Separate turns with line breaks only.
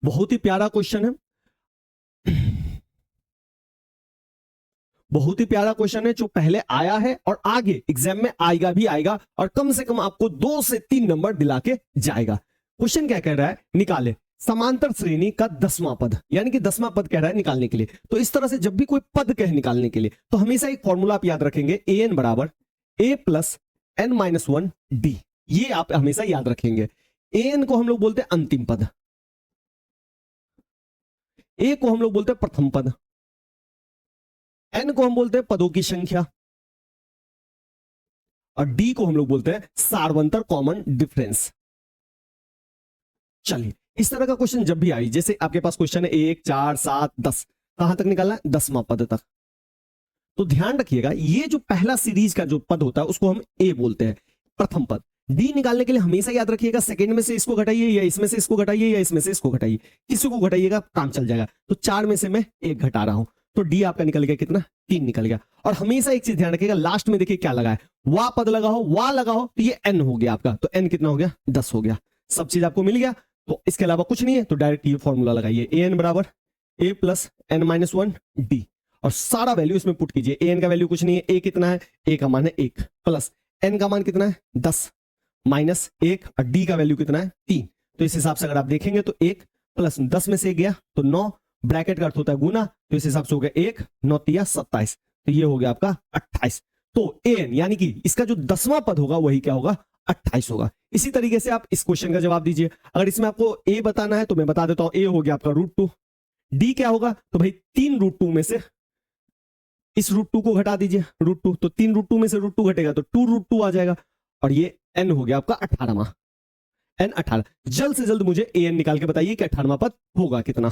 बहुत ही प्यारा क्वेश्चन है, बहुत ही प्यारा क्वेश्चन है जो पहले आया है और आगे एग्जाम में आएगा भी आएगा, और कम से कम आपको 2 से 3 नंबर दिला के जाएगा। क्वेश्चन क्या कह रहा है, निकाले समांतर श्रेणी का 10वां पद, यानी कि 10वां पद कह रहा है निकालने के लिए। तो इस तरह से जब भी कोई पद कहे निकालने के लिए तो हमेशा एक फॉर्मूला आप याद रखेंगे, ए एन बराबर ए प्लस एन माइनस 1 डी। ये आप हमेशा याद रखेंगे। ए एन को हम लोग बोलते हैं अंतिम पद, ए को हम लोग बोलते हैं प्रथम पद, एन को हम बोलते हैं पदों की संख्या, और डी को हम लोग बोलते हैं सार्वंतर कॉमन डिफरेंस। चलिए, इस तरह का क्वेश्चन जब भी आई, जैसे आपके पास क्वेश्चन है 1 4 7 10, कहां तक निकालना है, 10वां पद तक। तो ध्यान रखिएगा, ये जो पहला सीरीज का जो पद होता है उसको हम ए बोलते हैं, प्रथम पद। डी निकालने के लिए हमेशा याद रखिएगा, सेकंड में से इसको घटाइए या इसमें से इसको घटाइए या इसमें से इसको घटाइए, किसी को घटाइएगा काम चल जाएगा। तो 4 में से मैं 1 घटा रहा हूं, तो डी आपका निकल गया कितना, 3 निकल गया। और हमेशा एक चीज ध्यान रखिएगा, लास्ट में देखिए क्या लगा है, वा पद लगा हो, वा लगा हो, तो ये एन हो गया आपका, तो एन कितना हो गया, 10 हो गया। सब चीज आपको मिल गया, तो इसके अलावा कुछ नहीं है, तो डायरेक्ट ये फॉर्मूला लगाइए, ए एन बराबर ए प्लस एन माइनस 1 डी, और सारा वैल्यू इसमें पुट कीजिए। ए एन का वैल्यू कुछ नहीं है, ए कितना है, ए का मान है 1, प्लस एन का मान कितना है 10 माइनस 1, और डी का वैल्यू कितना है 3। तो इस हिसाब से अगर आप देखेंगे तो 1 प्लस 10 में से 1 गया तो 9, ब्रैकेट का अर्थ होता है गुना, तो इस हिसाब से हो गया 1 9 3 27, तो ये हो गया आपका 28। तो ए एन यानी कि इसका जो 10वां पद होगा वही क्या होगा, 28 होगा। इसी तरीके से आप इस क्वेश्चन का जवाब दीजिए। अगर इसमें आपको ए बताना है तो मैं बता देता हूं, ए हो गया आपका √2, डी क्या होगा, तो भाई 3 √2 में से इस √2 को घटा दीजिए, √2, तो 3 √2 में से √2 घटेगा तो 2 √2 आ जाएगा, और ये एन हो गया आपका 18वां, एन 18। जल्द से जल्द मुझे ए एन निकाल के बताइए कि 18वां पद होगा कितना।